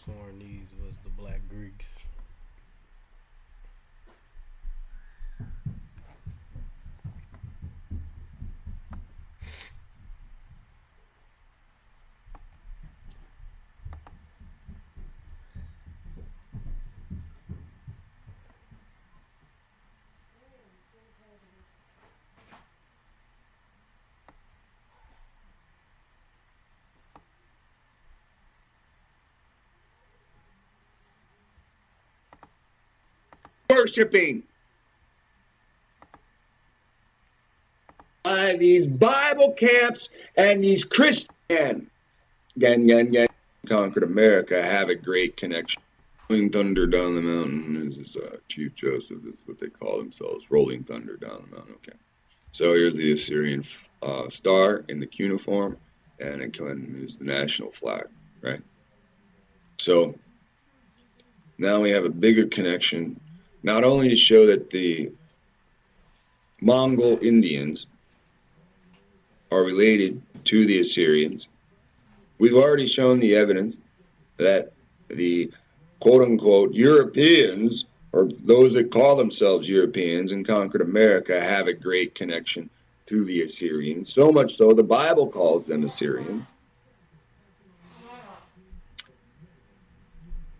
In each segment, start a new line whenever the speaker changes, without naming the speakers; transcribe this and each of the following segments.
sworn these was the Black Greeks.
Worshipping by these Bible camps and these Christian conquered America have a great connection. Rolling thunder down the mountain. This is Chief Joseph. This is what they call themselves. Rolling thunder down the mountain. Okay. So here's the Assyrian star in the cuneiform, and it is the national flag, right? So now we have a bigger connection. Not only to show that the Mongol Indians are related to the Assyrians, we've already shown the evidence that the quote-unquote Europeans, or those that call themselves Europeans and conquered America, have a great connection to the Assyrians. So much so, the Bible calls them Assyrians.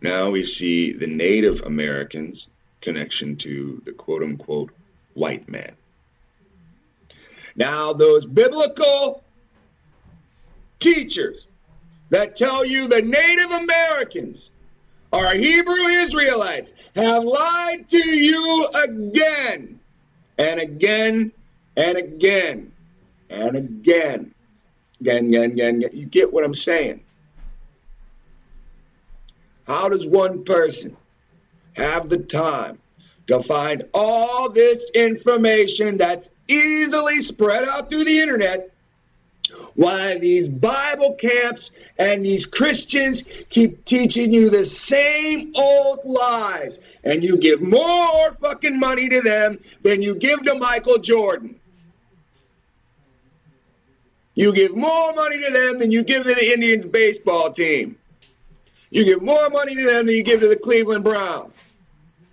Now we see the Native Americans' connection to the quote-unquote white man. Now those biblical teachers that tell you the Native Americans are Hebrew Israelites have lied to you again and again and again and again. Again. You get what I'm saying? How does one person have the time to find all this information that's easily spread out through the internet, why these Bible camps and these Christians keep teaching you the same old lies, and you give more fucking money to them than you give to Michael Jordan? You give more money to them than you give to the Indians baseball team. You give more money to them than you give to the Cleveland Browns,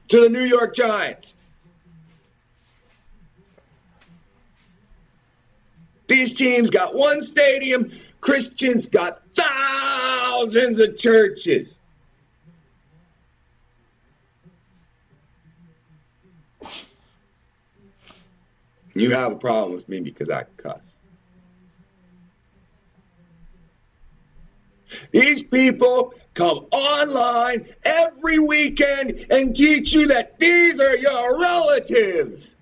to the New York Giants. These teams got one stadium. Christians got thousands of churches. You have a problem with me because I cuss. These people come online every weekend and teach you that these are your relatives.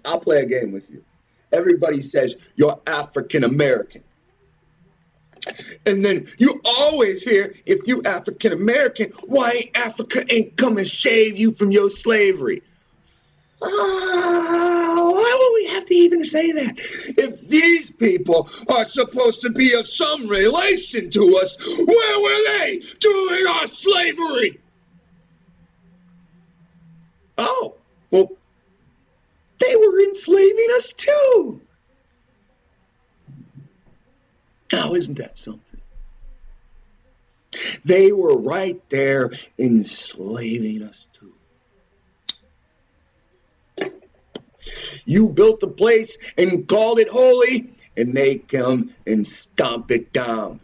I'll play a game with you. Everybody says you're African American. And then you always hear, if you African American, why Africa ain't come and save you from your slavery? Why would we have to even say that? If these people are supposed to be of some relation to us, where were they during our slavery? Oh, well, they were enslaving us too. Now, isn't that something? They were right there enslaving us too. You built the place and called it holy, and they come and stomp it down.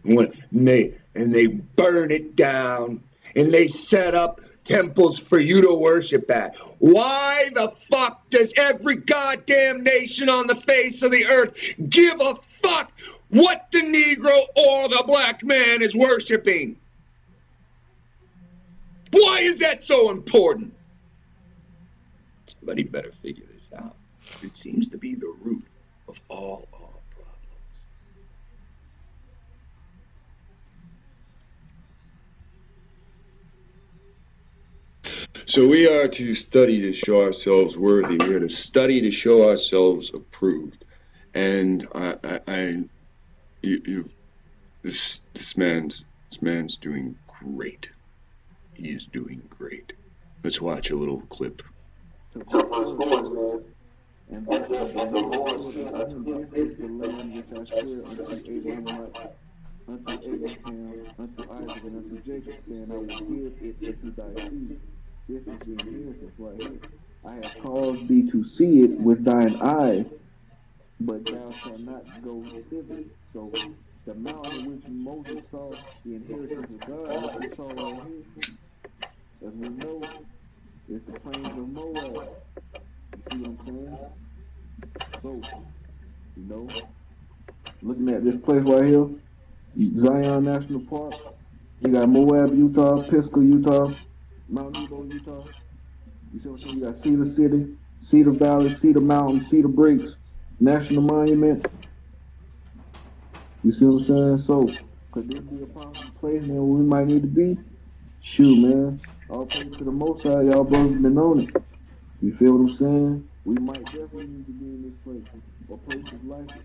And they burn it down, and they set up temples for you to worship at. Why the fuck does every goddamn nation on the face of the earth give a fuck what the Negro or the black man is worshiping? Why is that so important? Somebody better figure this out. It seems to be the root of all our problems. So we are to study to show ourselves worthy. We are to study to show ourselves approved. And this man's doing great. He is doing great. Let's watch a little clip.
And the Lord, the land which I swear unto Abraham, unto Isaac, and unto Jacob, saying, I will give it unto thy seed. This is the inheritance right here. I have caused thee to see it with thine eyes, but thou shalt not go thither. So the mountain in which Moses saw the inheritance of God, what we saw right here, as we know, is the plains of Moab. You see what I'm saying? So, looking at this place right here, Zion National Park, you got Moab, Utah, Pisgah, Utah, Mount Nebo, Utah. You see what I'm saying? You got Cedar City, Cedar Valley, Cedar Mountain, Cedar Breaks, National Monument. You see what I'm saying? So, could this be a possible place, man, where we might need to be? Shoot, man. All praise to the Most High. Y'all brothers been on it. You feel what I'm saying? We might definitely need to be in this place or places like it.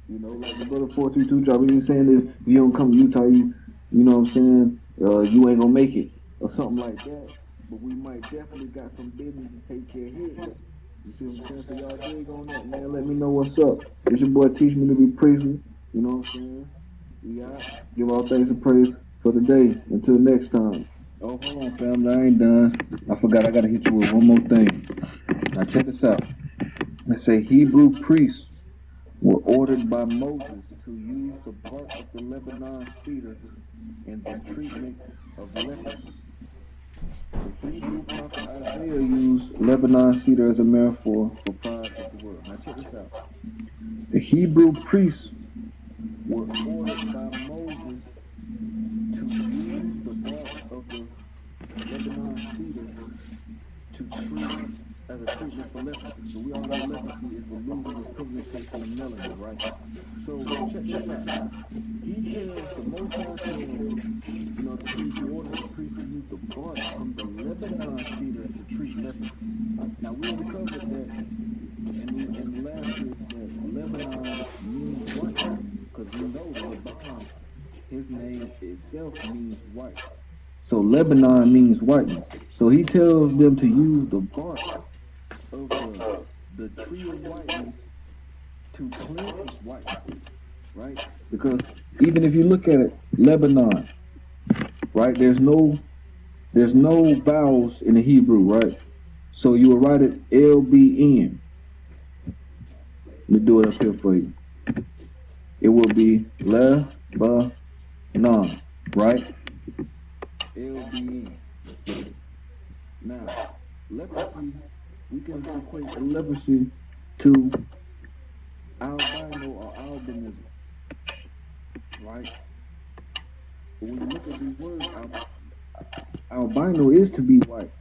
Like the brother 422 job, he was saying that if you don't come to Utah, you know what I'm saying, you ain't gonna make it or something like that. But we might definitely got some business to take care of here. You see what I'm saying? So y'all dig on that, man. Let me know what's up. It's your boy Teach Me to Be Priestly. You know what I'm saying? We out. Give all thanks and praise for the day. Until next time. Oh, hold on, family. I ain't done. I forgot I gotta hit you with one more thing. Now check this out. It say Hebrew priests were ordered by Moses to use the bark of the Lebanon cedar in the treatment of leprosy. The Hebrew prophet Isaiah used Lebanon cedar as a metaphor for pride of the world. Now check this out. The Hebrew priests were ordered by Moses to use the bark of the Lebanon cedar to treat as a treatment for leprosy. So we all know leprosy is the losing of pigmentation and melanin, right? So check this out. The Most High tells, the priest, he orders the priest to use the bark from the Lebanon cedar to treat leprosy. Now we already covered that in the last year that Lebanon means white, because we know Laban, his name itself means white. So Lebanon means whiteness. So he tells them to use the bark of the tree of whiteness to cleanse whiteness, right? Because even if you look at it, Lebanon, right? There's no vowels in the Hebrew, right? So you will write it LBN. Let me do it up here for you. It will be Lebanon, right? LBN. Now, leprosy, we can equate leprosy to albino or albinism, right? But when you look at these words, albino is to be white.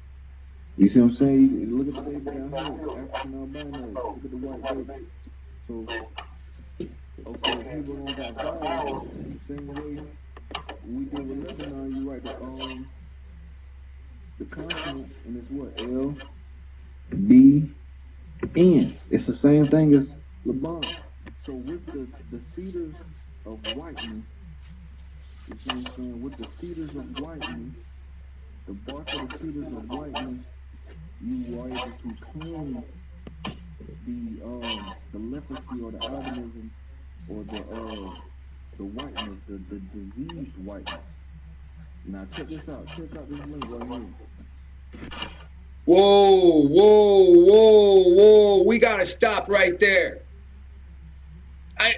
You see what I'm saying? You look at the baby down here, African albino. Look at the white baby. So, okay, if people don't got vowels, same way we did with Lebanon, you write the consonant, and it's what? L, B, N. It's the same thing as Laban. So with the cedars of whiteness, you see what I'm saying? With the cedars of whiteness, the bark of the cedars of whiteness, you were able to cleanse the leprosy or the albinism or the whiteness, the diseased whiteness. Now check this out. Check out this link right here.
Whoa. We got to stop right there.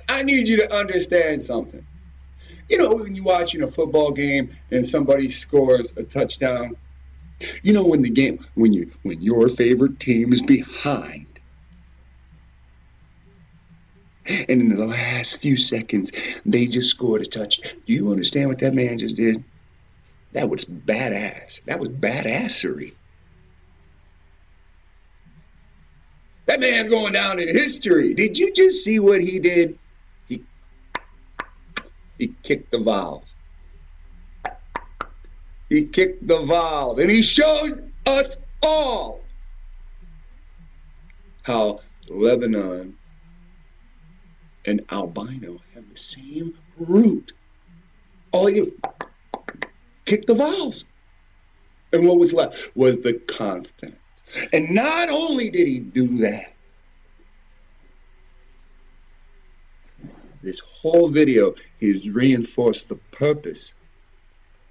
I need you to understand something. You know, when you're watching a football game and somebody scores a touchdown, you know, when your favorite team is behind, and in the last few seconds, they just scored a touchdown. Do you understand what that man just did? That was badass. That was badassery. That man's going down in history. Did you just see what he did? He kicked the vowels. He kicked the vowels. And he showed us all how Lebanon and albino have the same root. All he did, kick the vowels. And what was left was the consonant. And not only did he do that, this whole video, he's reinforced the purpose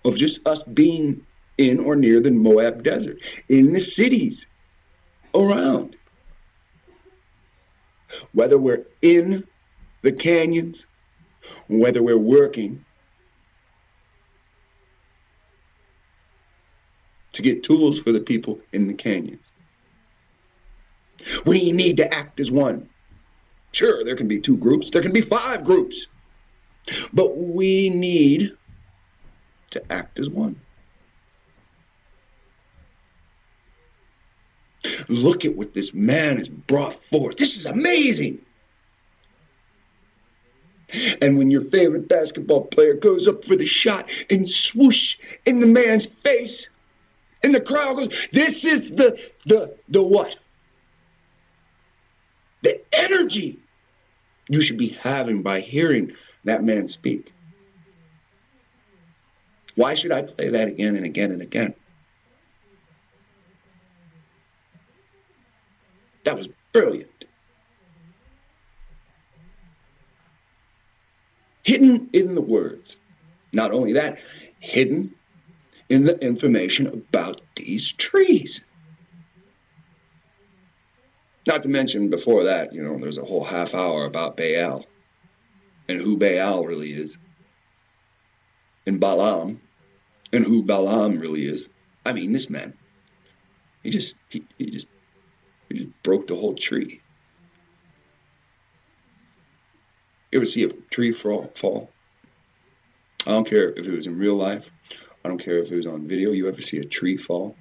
of just us being in or near the Moab Desert, in the cities around. Whether we're in the canyons, whether we're working to get tools for the people in the canyons. We need to act as one. Sure, there can be 2 groups, there can be 5 groups, but we need to act as one. Look at what this man has brought forth. This is amazing. And when your favorite basketball player goes up for the shot and swoosh in the man's face, and the crowd goes, this is the what? The energy you should be having by hearing that man speak. Why should I play that again and again and again? That was brilliant. Hidden in the words. Not only that, hidden in the information about these trees. Not to mention before that, there's a whole half hour about Baal and who Baal really is, and Balaam and who Balaam really is. I mean, this man, he just broke the whole tree. You ever see a tree fall? I don't care if it was in real life. I don't care if it was on video. You ever see a tree fall?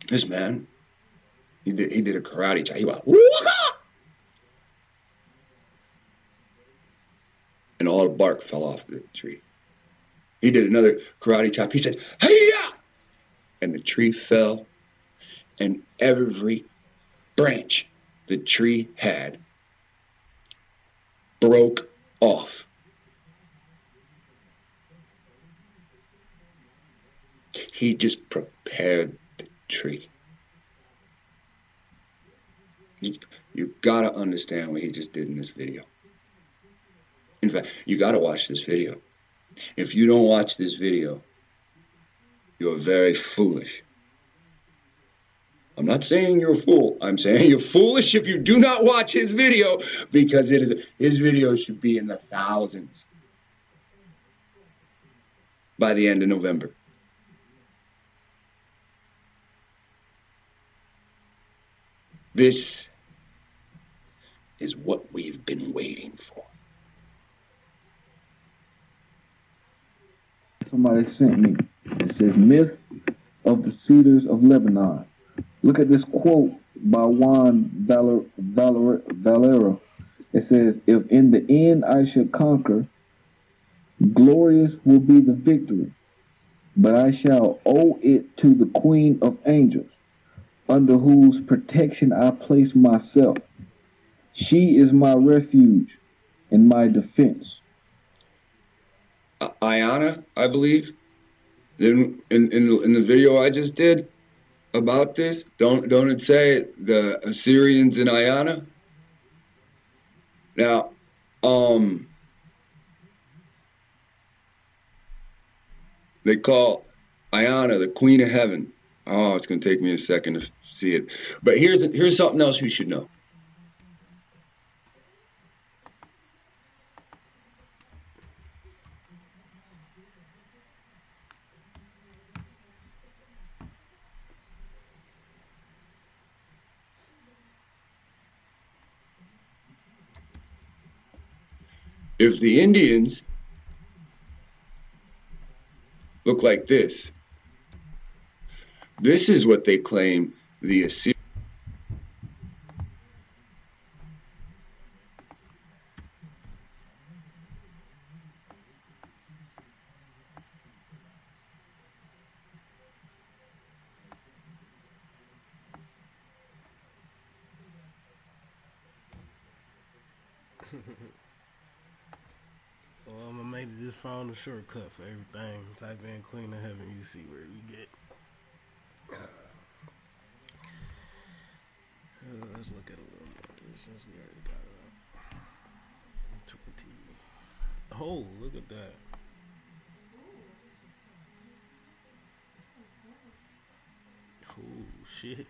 This man, he did a karate chop. He went, wah! And all the bark fell off the tree. He did another karate chop. He said, hey-ya! And the tree fell, and every branch the tree had broke off. He just prepared the tree. You gotta understand what he just did in this video. In fact, you gotta watch this video. If you don't watch this video, you're very foolish. I'm not saying you're a fool. I'm saying you're foolish if you do not watch his video, because his video should be in the thousands by the end of November. This is what we've been waiting for.
Somebody sent me. It says, Myth of the Cedars of Lebanon. Look at this quote by Juan Valero. It says, if in the end I should conquer, glorious will be the victory, but I shall owe it to the Queen of Angels, under whose protection I place myself. She is my refuge and my defense.
Ayana, I believe, in the video I just did about this, don't it say the Assryians in Ayana? Now, they call Ayana the Queen of Heaven. Oh, it's going to take me a second to see it. But here's something else you should know. If the Indians look like this is what they claim the Assyrians.
Well, I'm gonna make this phone a shortcut for everything. Type in Queen of Heaven, you see where you get. Let's look at a little more since we already got it up. 20. Oh, look at that. Oh, shit.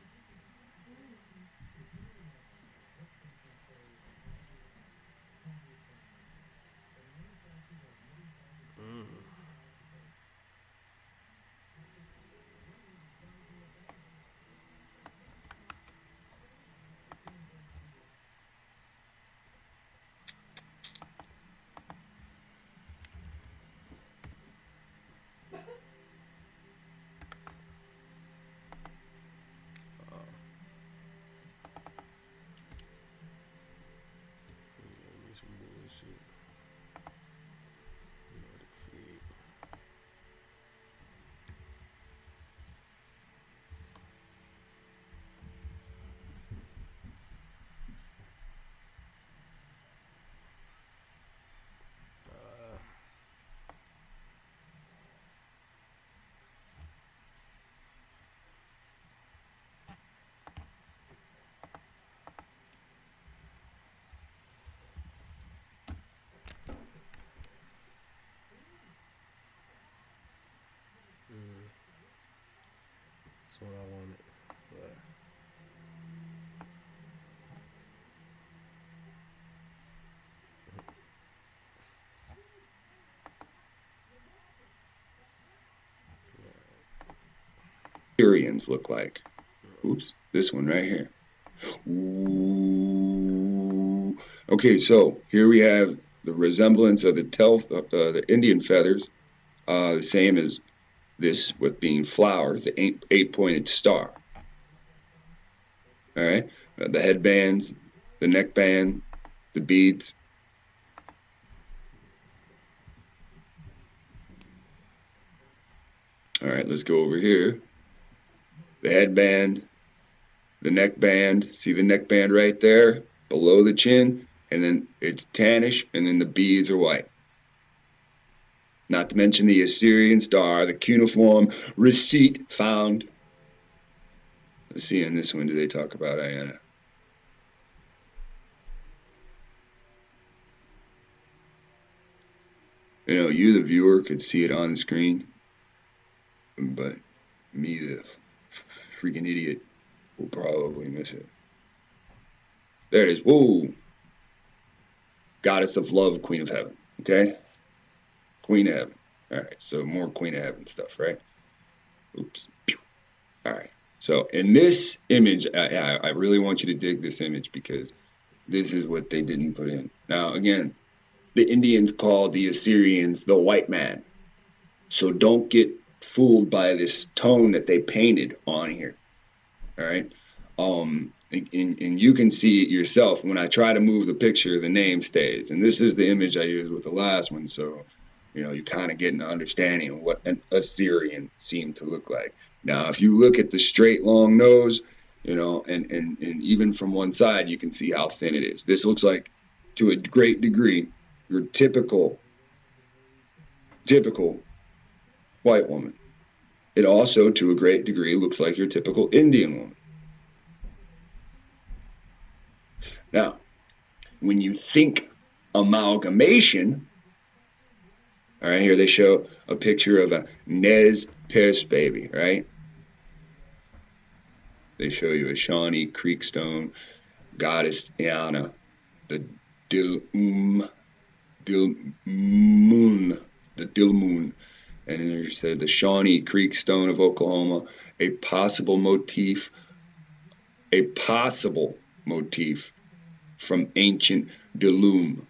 Give me some bullshit. Let it feed. That's what I wanted. But
Assyrians look like. Oops, this one right here. Ooh. Okay, so here we have the resemblance of the Indian feathers, the same as this with being flowers, the eight-pointed star. All right, the headbands, the neckband, the beads. All right, let's go over here. The headband, the neckband. See the neckband right there below the chin, and then it's tannish, and then the beads are white. Not to mention the Assyrian star, the cuneiform receipt found. Let's see, in this one, do they talk about Ayanna? You know, you, the viewer, could see it on the screen, but me, the freaking idiot, will probably miss it. There it is. Whoa. Goddess of love, Queen of heaven. Okay? Queen of heaven. All right, so more Queen of heaven stuff, right? Oops. Pew. All right. So in this image, I really want you to dig this image because this is what they didn't put in. Now, again, the Indians called the Assyrians the white man. So don't get fooled by this tone that they painted on here. All right? And you can see it yourself. When I try to move the picture, the name stays. And this is the image I used with the last one. So, you know, you kind of get an understanding of what an Assyrian seemed to look like. Now, if you look at the straight, long nose, you know, and even from one side, you can see how thin it is. This looks like, to a great degree, your typical white woman. It also, to a great degree, looks like your typical Indian woman. Now, when you think amalgamation, all right, here they show a picture of a Nez Perce baby, right? They show you a Shawnee Creek stone, goddess Ayanna, the Dilmun, and then they said the Shawnee Creek stone of Oklahoma, a possible motif from ancient Dilmun,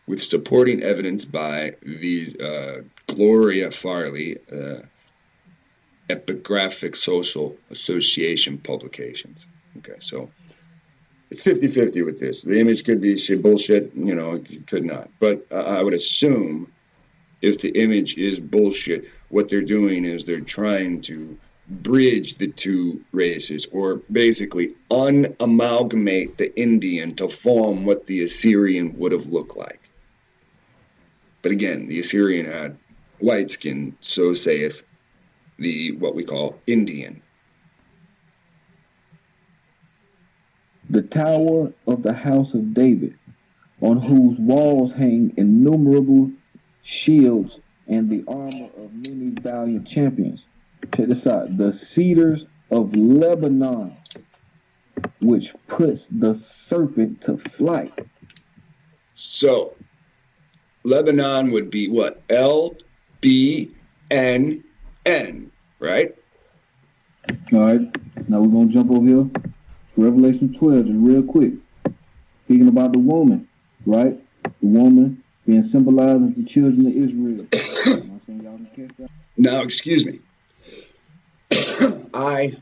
with supporting evidence by these Gloria Farley Epigraphic Social Association publications. Okay, so it's 50-50 with this. The image could be bullshit, you know, it could not. But I would assume if the image is bullshit, what they're doing is they're trying to bridge the two races, or basically unamalgamate the Indian to form what the Assyrian would have looked like. But again, the Assyrian had white skin, so saith the what we call Indian.
the tower of the house of David, on whose walls hang innumerable shields and the armor of many valiant champions. Check this out. The cedars of Lebanon, which puts the serpent to flight.
So, Lebanon would be what? L-B-N-N, right?
All right. Now we're going to jump over here to Revelation 12 just real quick. Speaking about the woman, right? The woman being symbolized as the children of Israel. Y'all can catch that?
Now, excuse me. I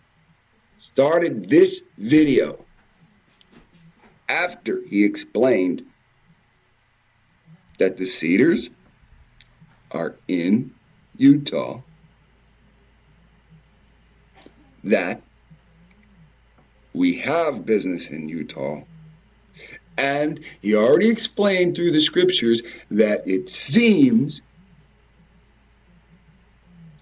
started this video after he explained that the cedars are in Utah, that we have business in Utah, and he already explained through the scriptures that it seems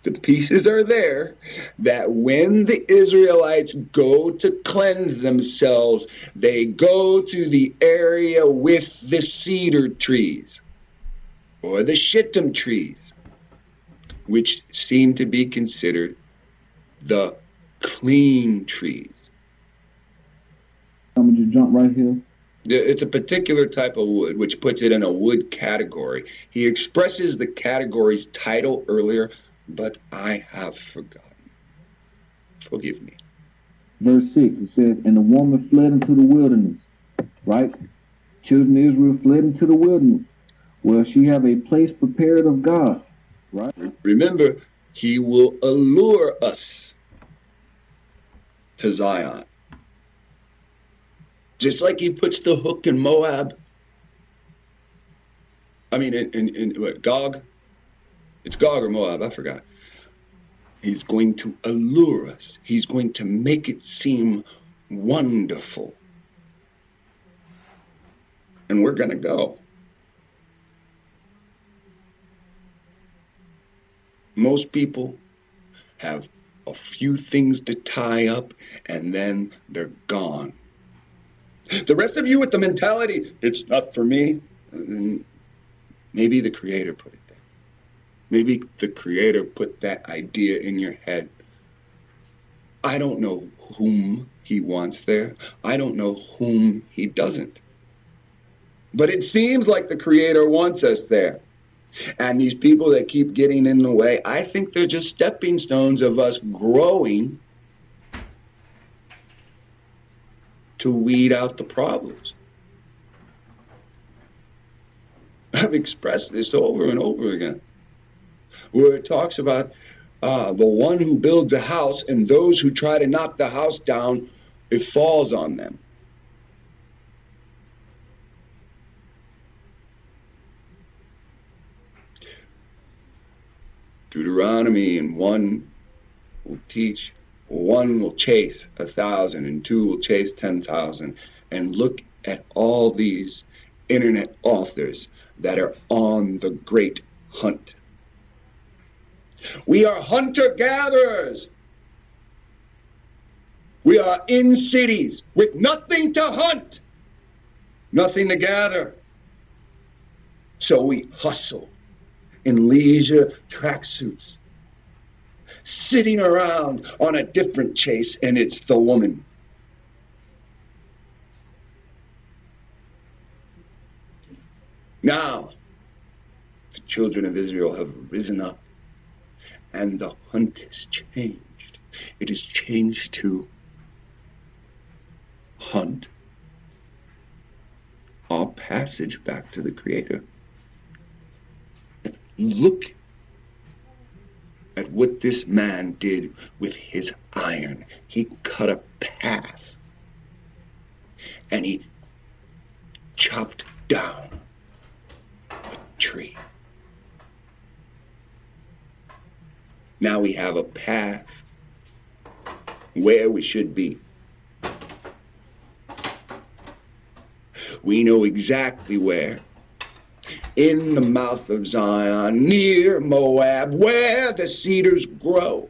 the pieces are there, that when the Israelites go to cleanse themselves, they go to the area with the cedar trees or the shittim trees, which seem to be considered the clean trees.
I'm going to just jump right here.
It's a particular type of wood, which puts it in a wood category. He expresses the category's title earlier, but I have forgotten. Forgive me.
Verse 6, it says, and the woman fled into the wilderness, right? Children of Israel fled into the wilderness, where she have a place prepared of God, right?
Remember, he will allure us to Zion. Just like he puts the hook in Moab. I mean, in what, Gog? It's Gog or Moab, I forgot. He's going to allure us. He's going to make it seem wonderful. And we're going to go. Most people have a few things to tie up, and then they're gone. The rest of you with the mentality, it's not for me, maybe the Creator put it there. Maybe the Creator put that idea in your head. I don't know whom he wants there. I don't know whom he doesn't. But it seems like the Creator wants us there. And these people that keep getting in the way, I think they're just stepping stones of us growing to weed out the problems. I've expressed this over and over again, where it talks about the one who builds a house, and those who try to knock the house down, it falls on them. Deuteronomy and 1 will teach, 1 will chase 1,000, and 2 will chase 10,000. And look at all these internet authors that are on the great hunt. We are hunter-gatherers. We are in cities with nothing to hunt, nothing to gather. So we hustle in leisure tracksuits, sitting around on a different chase, and it's the woman. Now, the children of Israel have risen up, and the hunt has changed. It has changed to hunt our passage back to the Creator. Look at what this man did with his iron. He cut a path, and he chopped down a tree. Now we have a path where we should be. We know exactly where. In the mouth of Zion, near Moab, where the cedars grow.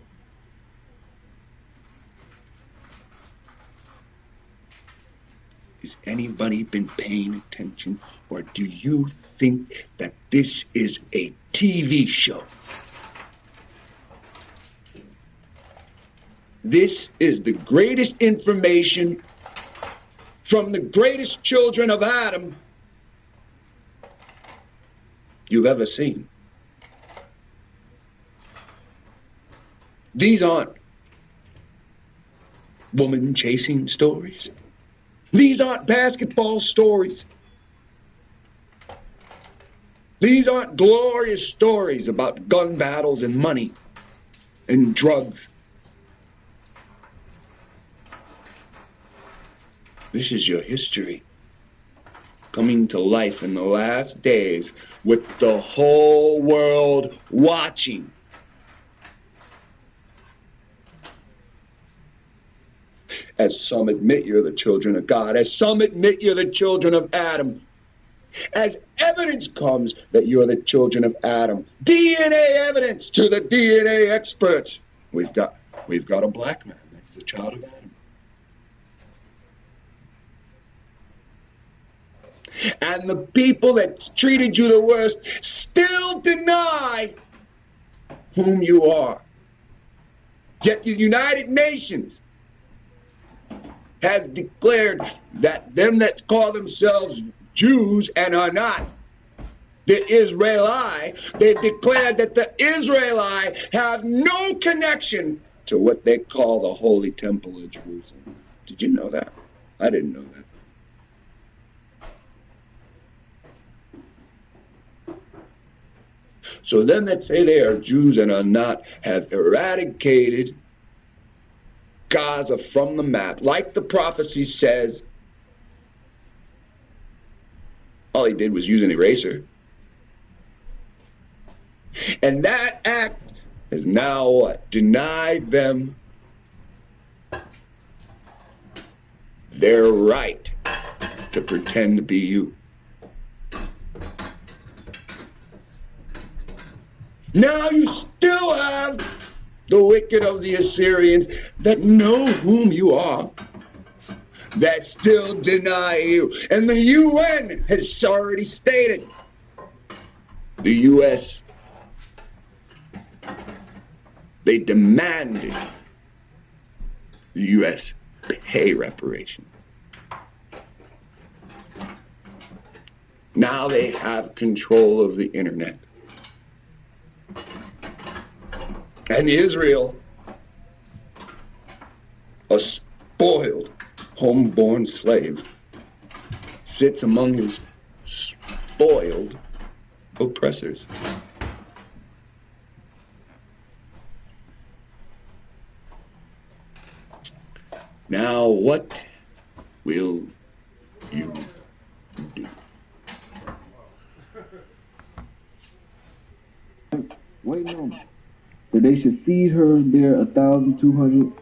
Has anybody been paying attention, or do you think that this is a TV show? This is the greatest information from the greatest children of Adam you've ever seen. These aren't woman chasing stories. These aren't basketball stories. These aren't glorious stories about gun battles and money and drugs. This is your history coming to life in the last days with the whole world watching. As some admit you're the children of God, as some admit you're the children of Adam, as evidence comes that you're the children of Adam, DNA evidence to the DNA experts, we've got a black man that's a child of Adam. And the people that treated you the worst still deny whom you are. Yet the United Nations has declared that them that call themselves Jews and are not the Israeli, they've declared that the Israeli have no connection to what they call the Holy Temple of Jerusalem. Did you know that? I didn't know that. So them that say they are Jews and are not have eradicated Gaza from the map. Like the prophecy says, all he did was use an eraser. And that act has now what? Denied them their right to pretend to be you. Now you still have the wicked of the Assyrians that know whom you are, that still deny you. And the UN has already stated, the US, they demanded the US pay reparations. Now they have control of the internet. And Israel, a spoiled, homeborn slave, sits among his spoiled oppressors. Now, what will you do?
Waiting on that they should feed her their 1,200